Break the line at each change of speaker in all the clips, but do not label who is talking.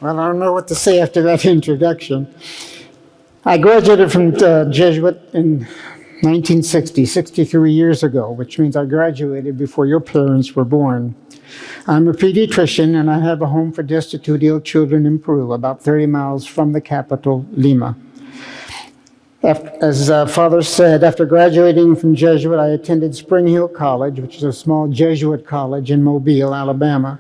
Well, I don't know what to say after that introduction. I graduated from Jesuit in 1960, 63 years ago, which means I graduated before your parents were born. I'm a pediatrician, and I have a home for destitute ill children in Peru, about 30 miles from the capital, Lima. As Father said, after graduating from Jesuit, I attended Spring Hill College, which is a small Jesuit college in Mobile, Alabama,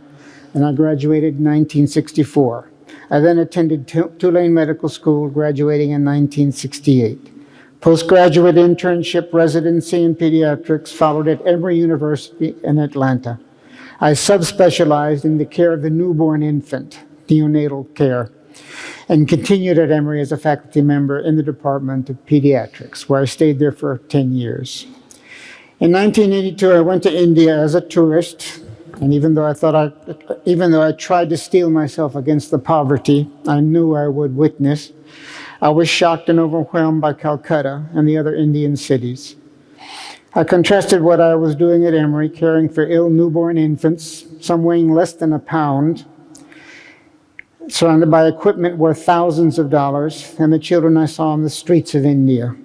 and I graduated in 1964. I then attended Tulane Medical School, graduating in 1968. Postgraduate internship residency in pediatrics followed at Emory University in Atlanta. I subspecialized in the care of the newborn infant, neonatal care, and continued at Emory as a faculty member in the Department of Pediatrics, where I stayed there for 10 years. In 1982, I went to India as a tourist, and even though I tried to steel myself against the poverty I knew I would witness, I was shocked and overwhelmed by Calcutta and the other Indian cities. I contrasted what I was doing at Emory, caring for ill newborn infants, some weighing less than a pound, surrounded by equipment worth thousands of dollars, and the children I saw on the streets of India,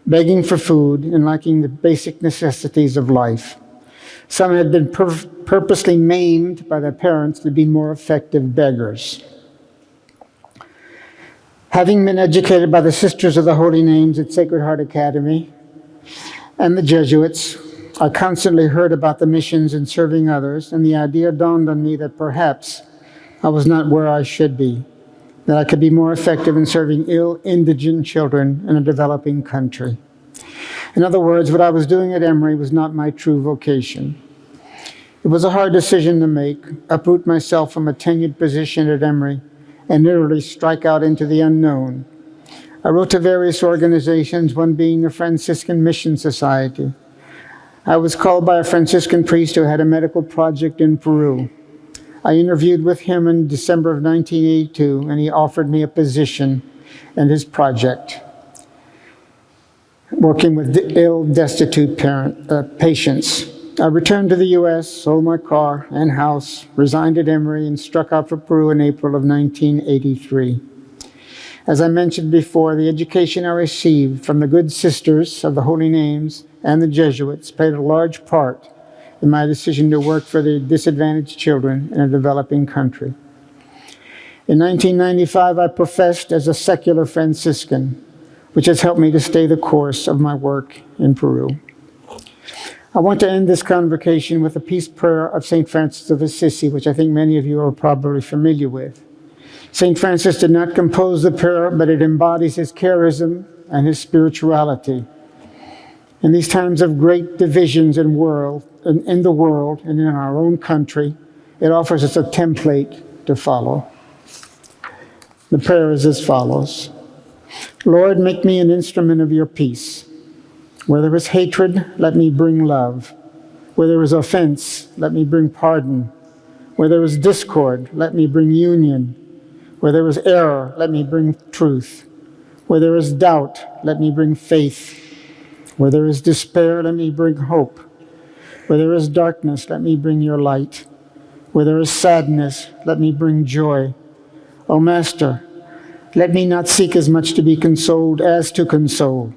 begging for food and lacking the basic necessities of life. Some had been purposely maimed by their parents to be more effective beggars. Having been educated by the Sisters of the Holy Names at Sacred Heart Academy and the Jesuits, I constantly heard about the missions and serving others, and the idea dawned on me that perhaps I was not where I should be, that I could be more effective in serving ill, indigent children in a developing country. In other words, what I was doing at Emory was not my true vocation. It was a hard decision to make, uproot myself from a tenured position at Emory and literally strike out into the unknown. I wrote to various organizations, one being the Franciscan Mission Society. I was called by a Franciscan priest who had a medical project in Peru. I interviewed with him in December of 1982, and he offered me a position in his project, working with ill, destitute patients. I returned to the U.S., sold my car and house, resigned at Emory, and struck out for Peru in April of 1983. As I mentioned before, the education I received from the good sisters of the Holy Names and the Jesuits played a large part in my decision to work for the disadvantaged children in a developing country. In 1995, I professed as a secular Franciscan, which has helped me to stay the course of my work in Peru. I want to end this convocation with a peace prayer of St. Francis of Assisi, which I think many of you are probably familiar with. St. Francis did not compose the prayer, but it embodies his charism and his spirituality. In these times of great divisions in the world and in our own country, it offers us a template to follow. The prayer is as follows. Lord, make me an instrument of your peace. Where there is hatred, let me bring love. Where there is offense, let me bring pardon. Where there is discord, let me bring union. Where there is error, let me bring truth. Where there is doubt, let me bring faith. Where there is despair, let me bring hope. Where there is darkness, let me bring your light. Where there is sadness, let me bring joy. O Master, let me not seek as much to be consoled as to console,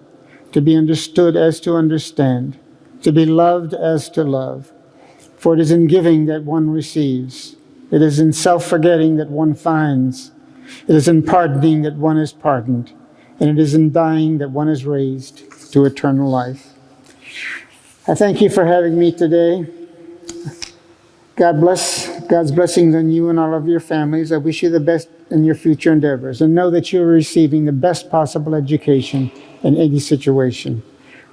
to be understood as to understand, to be loved as to love. For it is in giving that one receives. It is in self-forgetting that one finds. It is in pardoning that one is pardoned. And it is in dying that one is raised to eternal life. I thank you for having me today. God bless, God's blessings on you and all of your families. I wish you the best in your future endeavors, and know that you're receiving the best possible education in any situation.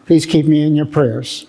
Please keep me in your prayers.